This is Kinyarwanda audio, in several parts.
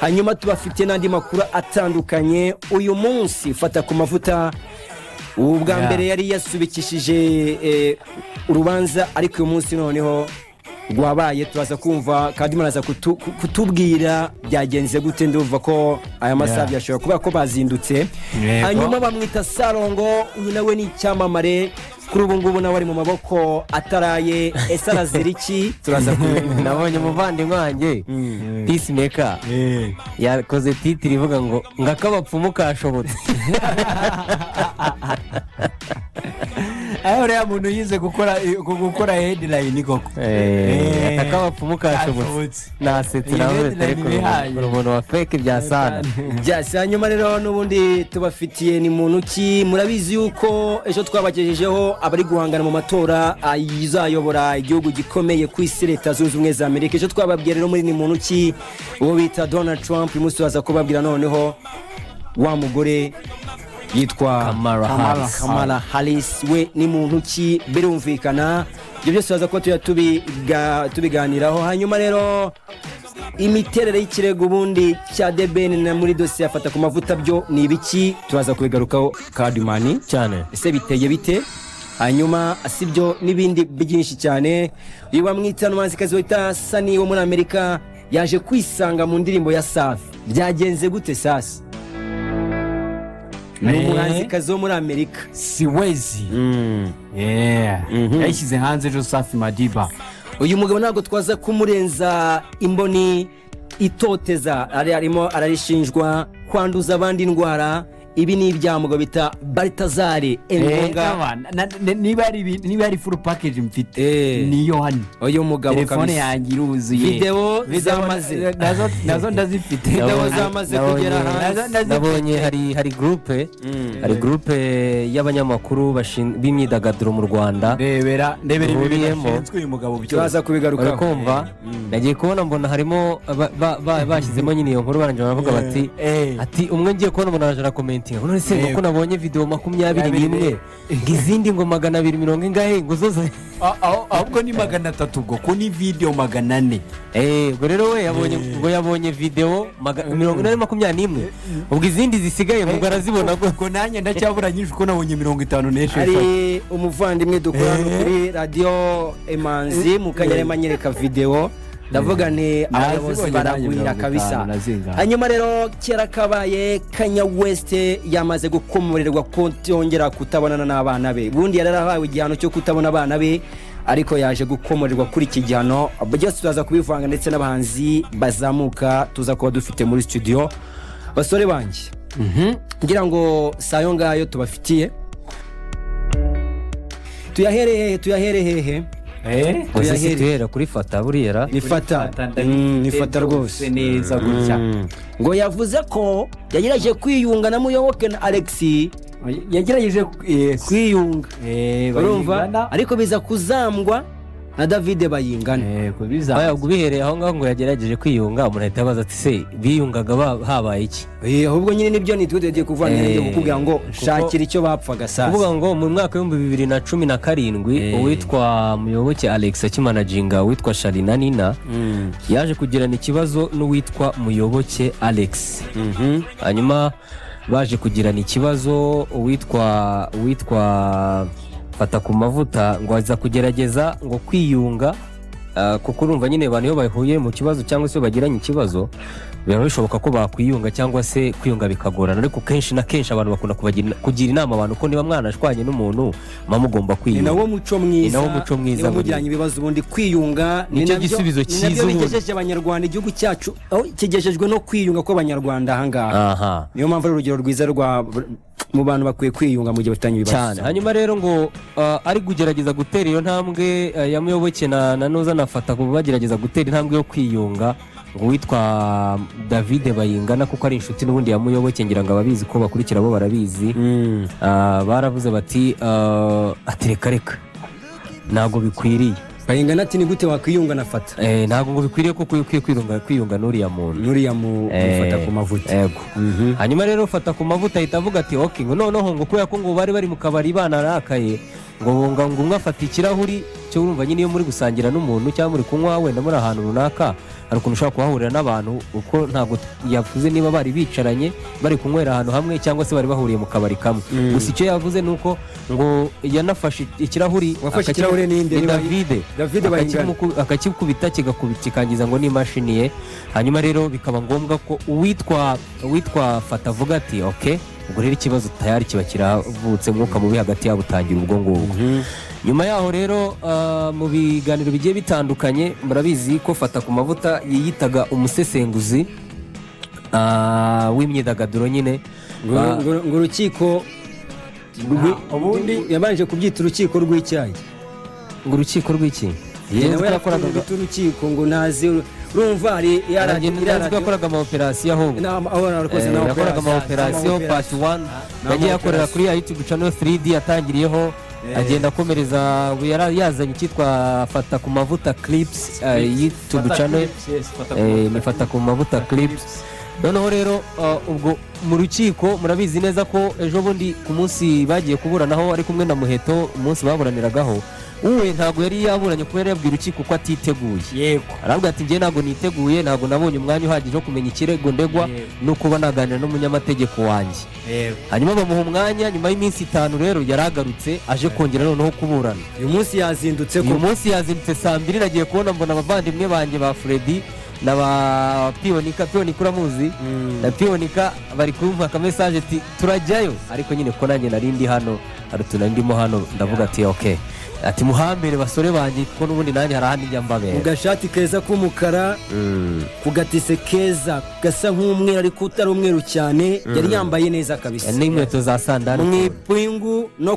hanyuma tubafite n'andi makuru atandukanye uyu munsi. Fata ku mavuta ubwa mbere yari yasubikishije urubanza, ariko uyu munsi noneho rwabaye. Turaza kumva kandi muraza kutubwira byagenze gute. Ndumva ko aya masaha byashobora kuba ko bazindutse. Hanyuma bamwita Sarongo, uyu nawe ni icyamamare kuri ubu ngubu, nawe ari mu maboko ataraye. Ese arazira iki? Turaza kubimenya. Nabonye umuvandimwe wanjye Peacemaker yakoze titiri ivuga ngo ngakabapfumu kashobotse. aho rero umuntu yize gukora headline koko akabapfumu kashobotse. Nasetse nawe ariko umuntu wa fake bya sana. Hanyuma rero n'ubundi tubafitiye ni muntu ki. Murabizi yuko ejo twabagejejeho abari guhangana mu matora ayizayobora igihugu gikomeye ku isi, Leta Zunze Ubumwe za Amerika. Ejo twababwiye rero muri ni muntu ki uwo bita Donald Trump. Uyu munsi baza kubabwira noneho wa mugore yitwa Kamala Harris, we ni muntu ki, birumvikana. Ibyo byose baza kuba tubiganiraho. Hanyuma rero imiterere y'ikirego ubundi cya The Ben na muri dosiye afata ku mavuta byo ni ibiki, turaza kubigarukaho Kadimani cyane. Ese biteye bite? Hanyuma asibyo n'ibindi byinshi cyane. Uyu bamwita n'umuhanzikazi wita Sunny wo muri Amerika yaje kwisanga mu ndirimbo ya Safi. Byagenze gute sasa? Ni umuhanzikazi wo muri Amerika, Siwezi. Yashyize hanze ejo Safi Madiba. Uyu mugabo ntabwo twaza kumurenza imboni itoteza, arimo ararishinjwa kwanduza abandi indwara. Ibi ni ibya mugabo bita Baltazar Engonga. niba ari full package mfite niyo hano. Uyu mugabo telefone yanjye iruzuye, video zamaze nazo ndazifite, video zamaze kugera hanze. Nabonye hari groupe y'abanyamakuru b'imyidagaduro mu Rwanda. ndebera ibintu uyu mugabo byo turaza kubigarukaho. Kumva nagiye kubona mbona harimo bashyizemo nyine iyo nkuru, baranje baravuga bati ati umwe ngiye kubona mbona araje comment none se ko nabonye video 21 ngizindi ngo 220 ingahe ngo zose ahubwo ni 300 ubwo ko ni video 400. Ubwo rero we yabonye video 121 ubwo izindi zisigaye mu arazibona ko nanjye ndacyabura nyinshi ko nabonye 54. Ari umuvandimwe dukorana kuri radio Emanzi mu Kanyarema nyereka video. Ndavuga ni abayobozi baragwira kabisa. Hanyuma rero kera kabaye Kanye West yamaze gukomorerwa kongera kutabonana n'abana be. Bundi yararahawe igihano cyo kutabona abana be, ariko yaje gukomorerwa kuri iki gihano. Byose turaza kubivanga ndetse n'abahanzi bazamuka tuza kuba dufite muri studio. Basore banjye ngira ngo sayo ngayo tubafitiye. Tuyahere hehe? Tuyahera kuri Fata buriya nifata rwose neza gutya. Ngo yavuze ko yagerageje kwiyunga na Muyoboke na Alex. Yagerageje kwiyunga urumva, ariko biza kuzambwa na David Bayingana. Ubwo bihereye aho ngaho ngo yagerageje kwiyunga, umuntu ahita abaza ati se biyungaga habaye iki? Ahubwo nyine nibyo nitwe kuvanira kukubwira ngo shakira icyo bapfaga sasa. Kuvuga ngo mu mwaka wa 2017 uwitwa Muyoboke Alex akimanaginga witwa Sharina Nina yaje kugirana ikibazo n'uwitwa Muyoboke Alex. Hanyuma baje kugirana ikibazo, uwitwa Fata ku mavuta ngo aza kugerageza ngo kwiyunga, kuko urumva nyine abantu iyo bahuye mu kibazo cyangwa se bagiranye ikibazo biba bishoboka ko bakwiyunga cyangwa se kwiyunga bikagorana, ariko kenshi na kenshi abantu bakunda kugira inama abantu ko niba mwanashwanye n'umuntu mugomba kwiyunga. Ni nawo muco mwiza mugiranye ibibazo ubundi kwiyunga nicyo gisubizo cyiza bigejeje abanyarwanda igihugu cyacu kigejejwe no kwiyunga kw'abanyarwanda ahangaha. Niyo mpamvu urugero rwiza rwa mu bantu bakwiye kwiyunga mu gihe bafitanye ibibazo cyane. Hanyuma rero ngo ari kugerageza gutera iyo ntambwe ya Muyoboke na Noza nafata kuba bagerageza gutera intambwe yo kwiyunga, ngo witwa David Bayingana kuko ari inshuti n'ubundi ya Muyoboke, ngira ngo ababizi ko bakurikira bo barabizi. Baravuze bati reka ntago bikwiriye. Bayingana ati ni gute wakwiyunga na Fata? Ntago ngo bikwiriye ko kwiyunga n'uriya muntu Fata ku mavuta. Yego. Hanyuma rero Fata ku mavuta ahita avuga ati okay ngo noneho ngo kubera ko ngo bari mu kabari banarakaye ngo umwe afata ikirahuri cyo urumva nyine iyo muri gusangira n'umuntu cyangwa muri kunywa wenda muri ahantu runaka hari ukuntu ushobora kuhahurira n'abantu uko ntabwo yavuze niba bari bicaranye bari kunywera ahantu hamwe cyangwa se bari bahuriye mu kabari kamwe gusa icyo yavuze ni uko ngo yanafashe ikirahuri David akakikubita kikangiza ngo n'imashini ye hanyuma rero bikaba ngombwa ko uwitwa Fata avuga ati okay ubwo rero ikibazo tayari kiba kiravutse mwuka mubi hagati yabo utangira ubwo ngubwo nyuma yaho rero mu biganiro bigiye bitandukanye murabizi ko Fata ku mavuta yiyitaga umusesenguzi w'imyidagaduro nyine ngo urukiko ubundi yabanje kubyita urukiko rw'icyayi ngo urukiko rw'iki nawe yakoraga urukiko ngo nazi urumva hari yakoraga ama operasiyo ahubwo yakoraga ama operasiyo part 1 yagiye akorera kuri YouTube channel 3D yatangiriyeho agenda akomereza yazanye cyitwa Fata ku mavuta clips YouTube channel ni Fata ku mavuta clips noneho rero ubwo mu rukiko murabizi neza ko ejo bundi ku munsi bagiye kuburanaho ari kumwe na Muheto umunsi baburaniragaho uwe ntabwo yari yaburanye kubera yabwira urukiko ko atiteguye yego aravuga ati njye ntabwo niteguye ntabwo nabonye umwanya uhagije wo kumenya ikirego ndegwa nuko banaganira n'umunyamategeko wanjye hanyuma bamuha umwanya nyuma y'iminsi 5 rero yaragarutse aje kongera noneho kuburana uyu munsi yazindutse saa 2 nagiye kubona mbona abavandimwe banjye ba Freddy na ba Pionika uramuzi na Pionika bari kumpa ka message ati turajyayo ariko nyine ko nanjye narindi hano arutuna ndimo hano ndavuga ati okay ati muhambere basore banjye kuko nubundi nanjye harahandi njyambabera ugashati keza k'umukara kugatise keza gasa nk'umweru ariko utari umweru cyane yari yambaye neza kabisa n'inkweto za sandali mwipingu no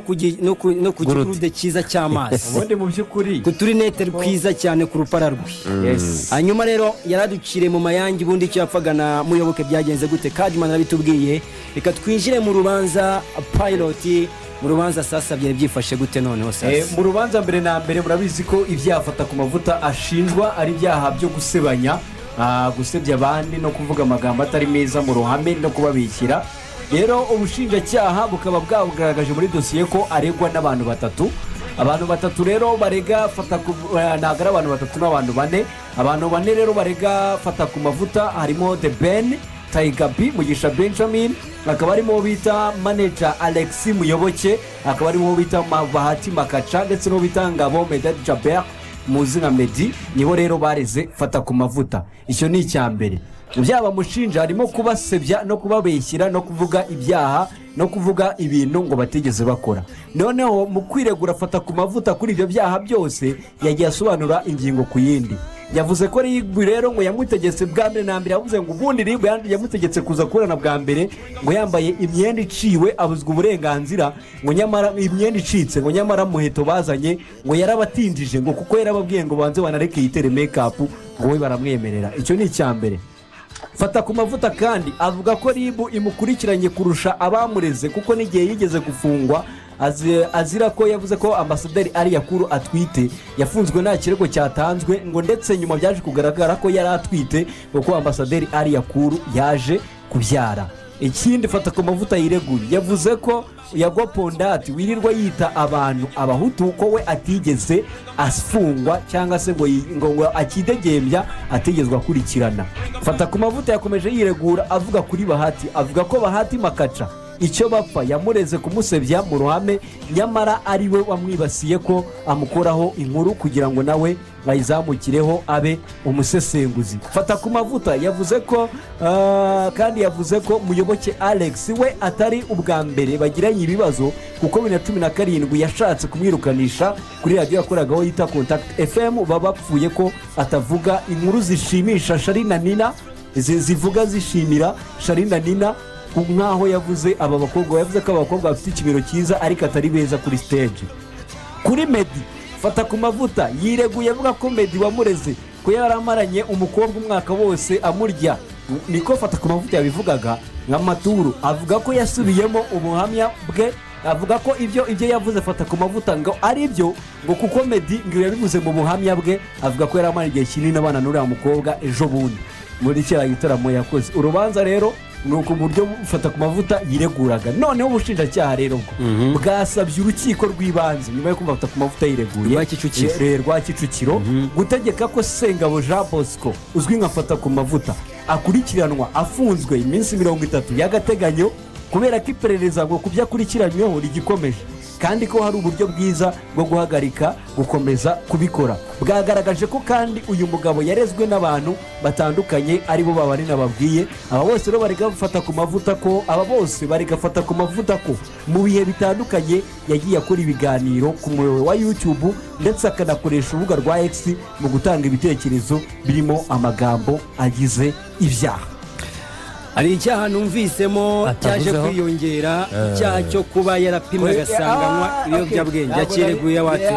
kugikurude cyiza cy'amazi ubundi mu by'ukuri kuturinete twiza cyane ku rupara rwe hanyuma rero yaraducire mu mayangi bundi icyo yapfaga na Muyoboke byagenze gute Kadimana arabitubwiye reka twinjire mu rubanza pilot mu rubanza sasa byari byifashe gute noneho sasa mu rubanza mbere na mbere murabizi ko ibyafata ku mavuta ashinjwa ari byaha byo gusebanya gusebya abandi no kuvuga amagambo atari meza mu ruhame no kubabikira rero ubushinjacyaha bukaba bwagaragaje muri dosiye ko aregwa n'abantu batatu rero barega Fata nagara abantu batatu n'abantu bane rero barega Fata ku mavuta harimo The Ben Taigabi Mugisha Benjamin akaba arimo bita manager Alexis Muyoboke akaba arimo bita Bahati Makacha ndetse no bita Ngabo Medad Jaber muzi nka Medi nibo rero bareze Fata ku mavuta icyo ni icyambere byaba mushinja harimo kubasebya no kubabeshyira no kuvuga ibyaha no kuvuga ibintu ngo batigeze bakora noneho mu kwiregura Fata ku mavuta kuri ibyo byaha byose yagiye asobanura ingingo ku yindi yavuze ko ribu rero ngo yamutegetse bwa mbere na mbere yavuze ngo ubundi ribu yamutegetse kuza kurana bwa mbere ngo yambaye imyenda iciwe abuzwa uburenganzira ngo nyamara imyenda icitse ngo nyamara Muheto bazanye ngo yarabatindije ngo kuko yarababwiye ngo banze banareke yitere make-up ngo we baramwemerera icyo ni icyambere Fata ku mavuta kandi avuga ko ribu imukurikiranye kurusha abamureze kuko n'igihe yigeze gufungwa azira ko yavuze ko ambasaderi ari yakuru atwite yafunzwe nta kirego cyatanzwe ngo ndetse nyuma byaje kugaragara ko yari atwite kuko ambasaderi ari yakuru yaje kubyara ikindi Fata ku mavuta yireguye yavuze ko yagwa Pondati wirirwa yita abantu abahutu ko we atigeze afungwa cyangwa se ngo akidegembya atigezwa akurikirana Fata ku mavuta yakomeje yiregura avuga kuri Bahati avuga ko Bahati Makacha icyo bapfa yamureze kumusebya mu ruhame nyamara ari we wamwibasiye ko amukoraho inkuru kugira ngo nawe bayizamukireho abe umusesenguzi Fata ku mavuta yavuze ko kandi yavuze ko Muyoboke Alex we atari ubwa mbere bagiranye ibibazo kuko 2017 yashatse kumwirukanisha kuri radio yakoragaho yita Contact FM babapfuye ko atavuga inkuru zishimisha Sharina Nina zivuga zishimira Sharina Nina nkaho yavuze aba bakobwa yavuze ko abakobwa bafite ikibero cyiza ariko atari beza kuri stage kuri Medi Fata ku mavuta yireguye avuga ko Medi wamureze ko yaramaranye umukobwa umwaka wose amurya niko Fata ku mavuta yabivugaga nka Maturu avuga ko yasubiyemo ubuhamya bwe avuga ko ibyo yavuze Fata ku mavuta ngo ari byo ngo kuko Medi ngo yabivuze mu buhamya bwe avuga ko yaramaranye igihe kinini abana n'uriya mukobwa ejo bundi muri kiriya gitaramo yakoze urubanza rero ni uku buryo bufata ku mavuta yireguraga. Noneho ubushinjacyaha rero bwo bwasabye urukiko rw'ibanze nyuma yo kumva bafata ku mavuta yireguye rwa Kicukiro gutegeka ko Sengabo Jean Bosco uzwi nka fata ku mavuta akurikiranwa afunzwe iminsi 30 y'agateganyo kubera ko iperereza ngo kubyo akurikiranyweho rigikomeje, kandi ko hari uburyo bwiza bwo guhagarika gukomeza kubikora. Bwagaragaje ko kandi uyu mugabo yarezwe n'abantu batandukanye aribo babari nababwiye. Aba bose rero bari gafata ku mavuta ko mu bihe bitandukanye yagiye akora ibiganiro ku muyoboro wa YouTube ndetse akanakoresha urubuga rwa X mu gutanga ibitekerezo birimo amagambo agize ibyaha. hari icyaha numvisemo cyaje kwiyongera, icyaha cyo kuba yarapimwe agasanganywa ibiyobyabwenge yakireguye wacu.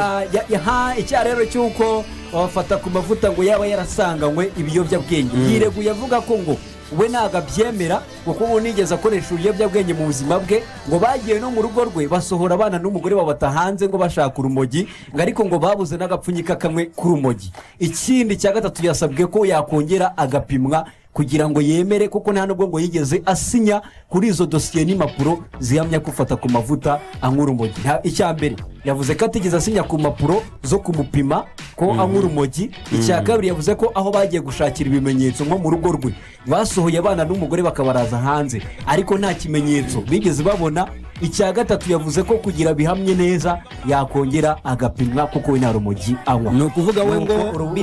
Icyaha rero cy'uko wafata ku mavuta ngo yaba yarasanganywe ibiyobyabwenge yireguye avuga ko ngo we ntabwo abyemera kuko ubu nigeze akoresha ibiyobyabwenge mu buzima bwe, ngo bagiye no mu rugo rwe basohora abana n'umugore babata hanze ngo bashaka urumogi, ngo ariko ngo babuze n'agapfunyika kamwe k'urumogi. Ikindi cya gatatu yasabwe ko yakongera agapimwa kugira ngo yemere, kuko nta nubwo ngo yigeze asinya kuri izo dosiye n'impapuro zihamya gufata ku mavuta anywa urumogi. Icya mbere yavuze ko atigeze asinya ku mpapuro zo kumupima ko anywa urumogi. Icya kabiri yavuze ko aho bagiye gushakira ibimenyetso nko mu rugo rwe basohoye abana n'umugore bakabaraza hanze ariko nta kimenyetso bigeze babona. Icya gatatu yavuze ko kugira bihamye neza yakongera agapimwa kuko we nta rumogi anywa. Ni ukuvuga we ngo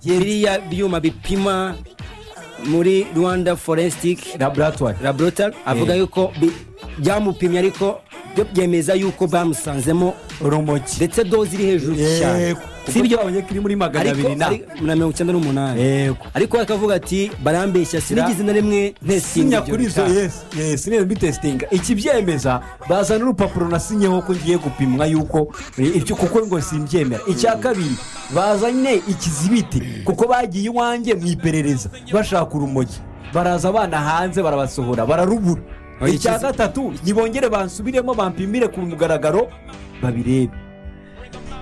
biriya byuma bipima muri Rwanda Forensic Laboratory avuga yuko byamupimye ariko byo byemeza yuko bamusanzemo urumogi ndetse doze iri hejuru cyane, si byo kiri muri 298 ariko akavuga ati barambeshya sinigeze na rimwe ntesinya kuri izo sinigeze bitestinga. Ikibyemeza bazana urupapuro nasinyeho ko ngiye gupimwa yuko ibyo kuko ngo simbyemera. Icya kabiri bazanye ikizibiti kuko bagiye iwanjye mu iperereza bashaka urumogi, baraza abana hanze barabasohora bararubura. Icya gatatu nibongere bansubiremo bampimire ku mugaragaro babirebe.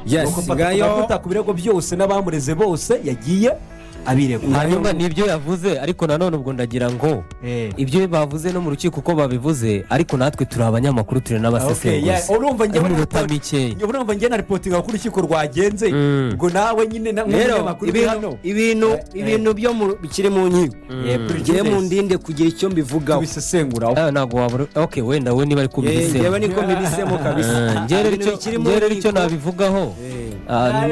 Ngayo ku birego byose n'abamureze bose yagiye abiregura. Hanyuma nibyo yavuze, ariko nanone ubwo ndagira ngo ibyo bavuze no mu rukiko uko babivuze, ariko natwe turi abanyamakuru turi n'abasesenguzi. Urumva njye na reporting ku rukiko rwagenze ngo nawe nyine n'abanyamakuru hano ibintu byo bikiri mu nkiko ngiye mu ndinde kugira icyo mbivugaho bisesengura. Ntabwo wabura wenda we niba ari kubisemo yewe niko mbibisemo kabisa. Ngere icyo nabivugaho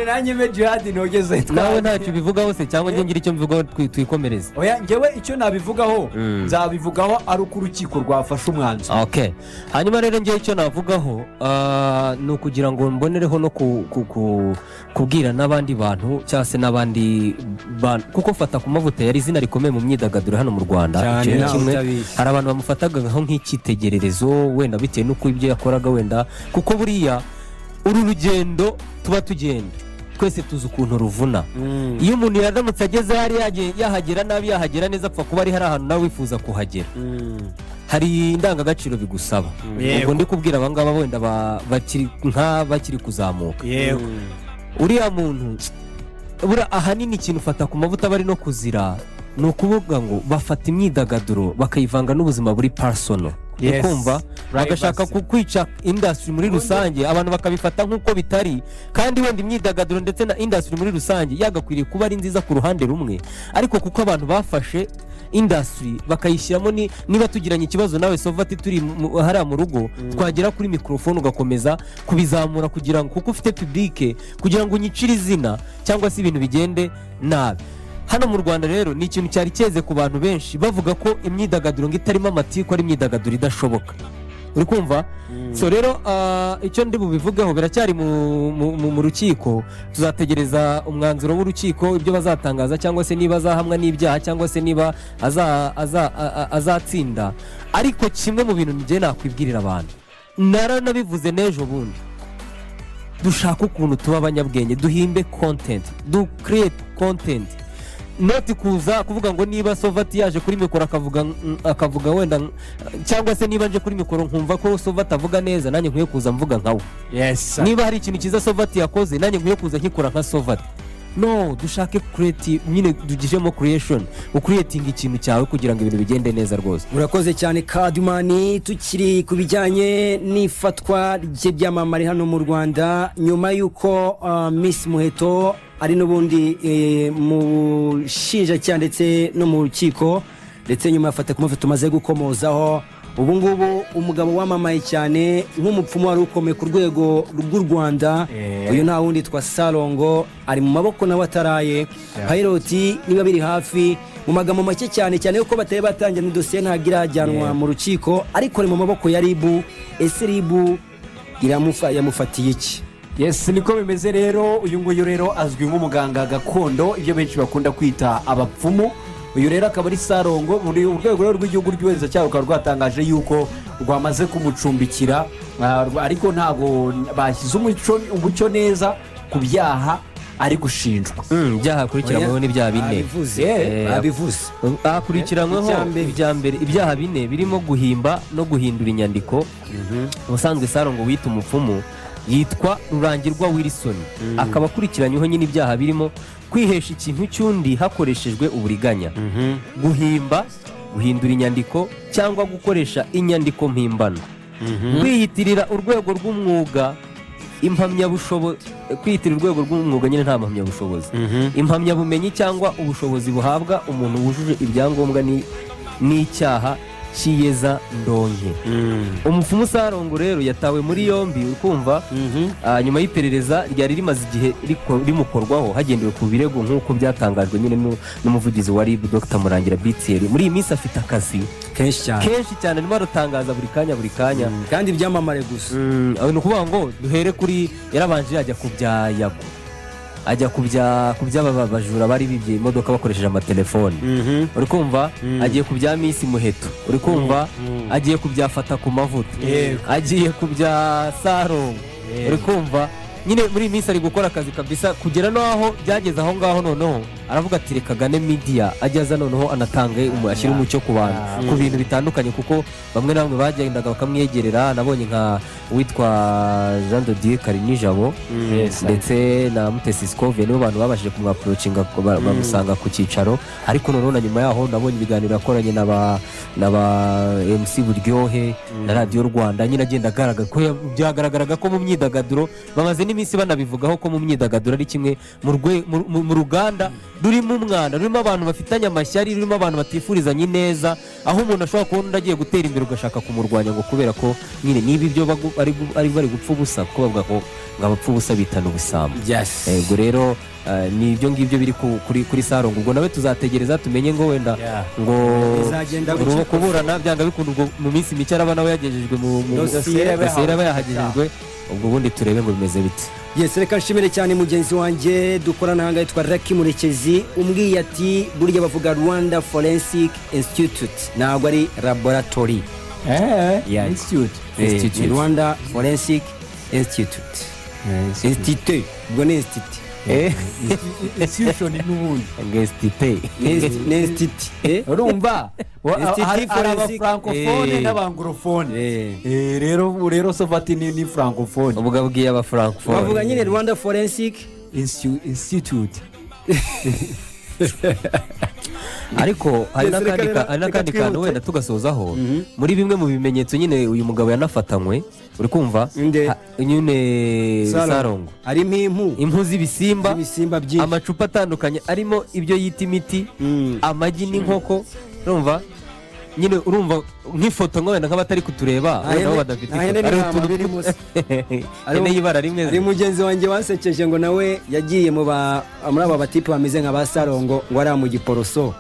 nanjye me jihad nogeze nawe ntacyo bivugaho se cyangwa ngira icyo mvugaho twikomereze. Ngewe icyo nabivugaho nzabivugaho ari uko urukiko rwafashe umwanzuro. Hanyuma rero ngewe icyo navugaho ni ukugira ngo mbonereho no kubwira n'abandi bantu cyangwa se n'abandi bantu, kuko fata ku mavuta yari izina rikomeye mu myidagaduro hano mu Rwanda. Icyo ni kimwe, hari abantu bamufataga nk'icyitegererezo wenda bitewe n'uko ibyo yakoraga wenda, kuko buriya uru rugendo tuba tugenda twese tuzi ukuntu ruvuna. Iyo umuntu yaramutse ageze hari yahagera nabi yahagera neza apfa kuba ari hari ahantu nawe wifuza kuhagera. Hari indangagaciro bigusaba. Ubwo ndi kubwira abangaba wenda bakiri kuzamuka. Uriya muntu bura ahanini ikintu ufata ku mavuta bari no kuzira ni ukuvuga ngo bafata imyidagaduro bakayivanga n'ubuzima buri personal. Ukumva bagashaka kukwica industry muri rusange, abantu bakabifata nk'uko bitari, kandi wenda imyidagaduro ndetse na industry muri rusange yagakwiriye kuba ari nziza ku ruhande rumwe, ariko kuko abantu bafashe industry bakayishyiramo niba tugiranye ikibazo nawe Sovati turi hariya mu rugo twagera kuri microphone ugakomeza kubizamura kugira ngo kuko ufite public kugira ngo unyicire izina cyangwa se ibintu bigende nabi. Hano mu Rwanda rero ni ikintu cyari cyeze ku bantu benshi bavuga ko imyidagaduro ngo itarimo amatiku ari imyidagaduro idashoboka. Uri kumva? So rero icyo ndi bubivugeho biracyari mu rukiko, tuzategereza umwanzuro w'urukiko ibyo bazatangaza cyangwa se niba azahamwa n'ibyaha cyangwa se niba azatsinda. Ariko kimwe mu bintu ngiye nakwibwirira abantu, naranabivuze n'ejo bundi, dushaka ukuntu tuba abanyabwenge, duhimbe content, du create content, noti kuza kuvuga ngo niba Sovati yaje kuri mikoro akavuga wenda cyangwa se niba nje kuri mikoro nkumva ko Sovati avuga neza nanjye nkwiye kuza mvuga nkawe. Niba hari ikintu cyiza Sovati yakoze nanjye nkwiye kuza nkikora nka Sovati. no dushake creative nyine dugishemo creation ucreating ikintu cyawe kugira ngo ibintu bigende neza rwose. urakoze cyane Kadumani. Tukiri ku bijyanye n'ifatwa ry'ibyamamare hano mu Rwanda nyuma y'uko Miss Muheto ari n'ubundi mu shinjacyaha ndetse no mu rukiko ndetse nyuma yafata ku mafoto tumaze gukomozaho ubu ngubu umugabo wamamaye cyane nk'umupfumu wari ukomeye ku rwego rw'u Rwanda uyu nta wundi twa Sarongo ari mu maboko nawe ataraye Pilot niba biri hafi mu magambo make cyane yuko batari batangira ni dosiye ntabwo irajyanwa mu rukiko ariko ari mu maboko ya RIB. ese RIB yamufatiye iki? yes niko bimeze rero. uyu nguyu rero azwi nk'umuganga gakondo ibyo benshi bakunda kwita abapfumu. uyu rero akaba ari Sarongo muri urwego rw'igihugu rw'ubugenzacyaha rukaba rwatangaje yuko rwamaze kumucumbikira ariko ntabwo bashyize umucyo neza ku byaha ari gushinjwa. Ibyaha akurikiranyweho n'ibyaha bine. abivuze akurikiranyweho ibyaha bine birimo guhimba no guhindura inyandiko. ubusanzwe Sarongo wita umupfumu yitwa Rurangirwa Wilson. akaba akurikiranyweho nyine ibyaha birimo kwihesha ikintu cy'undi hakoreshejwe uburiganya, guhimba, guhindura inyandiko cyangwa gukoresha inyandiko mpimbano, kwihitirira urwego rw'umwuga kwihitirira urwego rw'umwuga nyine nta mpamyabushobozi, impamyabumenyi cyangwa ubushobozi buhabwa umuntu wujuje ibyangombwa n'icyaha cyiyeza ndonke. umupfumu Sarongo rero yatawe muri yombi ukumva nyuma y'iperereza ryari rimaze igihe rimukorwaho hagendewe ku birego nk'uko byatangajwe nyine n'umuvugizi wa RIB Dr Murangira Bitieri. muri iyi minsi afite akazi kenshi cyane arimo aratangaza buri kanya kandi ibyamamare gusa. ni ukuvuga ngo duhere kuri yarabanje yajya ku bya Yago, ajya ku by'abajura bari bibye imodoka bakoresheje amatelefoni. uri kumva agiye ku bya Miss Muheto, uri kumva agiye ku byafata ku mavuta, agiye ku bya Sarongo, uri kumva nyine muri iyi minsi ari gukora akazi kabisa kugera n'aho byageze aho ngaho. noneho aravuga ati reka gane media ajyaza noneho anatange ashyira umucyo ku bantu ku bintu bitandukanye kuko bamwe na bamwe bagendaga bakamwegerera. nabonye nka witwa Jean de Dieu Karinijabo ndetse na Mutesi Scove nibo bantu babashije kumwaprocinga bamusanga ku cyicaro. ariko noneho na nyuma yaho nabonye ibiganiro yakoranye n'aba MC Buryohe na Radio Rwanda nyine agenda agaragara ko byagaragaraga ko mu myidagaduro bamaze n'iminsi banabivugaho ko mu myidagaduro ari kimwe mu ruganda rurimo umwana, rurimo abantu bafitanye amashyari, rurimo abantu batifurizanye neza, aho umuntu ashobora kubona undi agiye gutera imbere ugashaka kumurwanya ngo kubera ko nyine niba ibyo ari bari gupfa ubusa kuko bavuga ko abapfa ubusa bitana ubusambo. ubwo rero ni ibyo ngibyo biri kuri Sarongo. ubwo nawe tuzategereza tumenye ngo wenda ngo kuburana byanga bikunda ubwo mu minsi mike araba nawe yagejejwe mu dosiye aba yahagejejwe. ubwo ubundi turebe ngo bimeze bite. reka nshimire cyane mugenzi wanjye dukorana ahangaha yitwa Lucky Murekezi. umbwiye ati burya bavuga Rwanda Forensic Institute ntabwo ari laboratory. Institute Rwanda Forensic Institute. Institute ubwo ni institute institution n'ubundi n'institute urumva hari abafrancofone n'abanglophone. rero Sofati ni francophone. ubwo abwiye abafrancofone bavuga nyine Rwanda Forensic Institute. ariko hari n'akandi kantu wenda tugasozaho muri bimwe mu bimenyetso nyine uyu mugabo yanafatanywe. uri kumva nyine Sarongo harimo impu z'ibisimba byinshi, amacupa atandukanye arimo ibyo yita imiti, amagi n'inkoko. urumva nyine urumva nk'ifoto ngo wenda nk'abatari kutureba nabo badafite ari y'ibara rimwe. ari mugenzi wanjye wansekeje ngo nawe yagiye muri aba batipe bameze nka ba Sarongo ngo ari mu Giporoso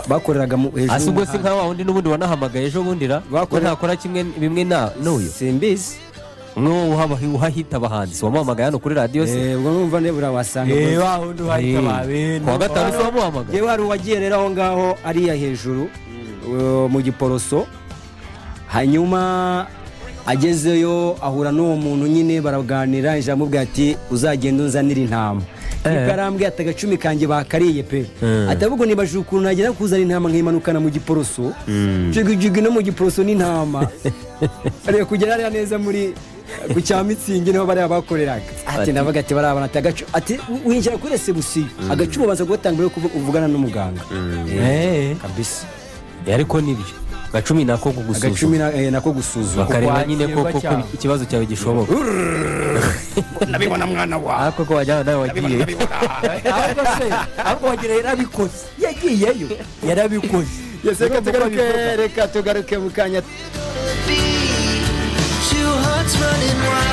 bakoreraga hejuru. asubwo si nka wundi n'ubundi wanahamagaye ejo bundira bakora kimwe bimwe n'uyu simbizi uhahita abahanzi wamuhamagaye hano kuri radiyo se. ubwo numva nebura wasanga wundi uhahita ababene kuwa gatanu se wamuhamagaye. yewe hari uwagiye rero aho ngaho ariya hejuru mu Giporoso, hanyuma agezeyo ahura n'uwo muntu nyine baraganira. ijambo bwa ati uzagenda unzanira intama. ikarambwe ati agacumi kanjye bakariye pe. atavuga nibaje ukuntu nagera kuzana intama nkimanukana mu Giporoso jigijigi no mu Giporoso n'intama ariyo kugera hariya neza muri ku cya mitsingi niho bariya bakoreraga ati ndavuga ati barabana ati agacu ati winjira kuri resebusiyo agacumu baza kugatanga mbere yo uvugana n'umuganga kabisa ariko nibyo gacumi nako kugusuzuma agacumi nako gusuzuma bakareba nyine ko ikibazo cyawe gishoboka nabibona mwana wawe ariko ko wajyana nawe wagiye ahubwo wagira yarabikoze yagiyeyo yarabikoze reka tugaruke mu kanya Two hearts running wild.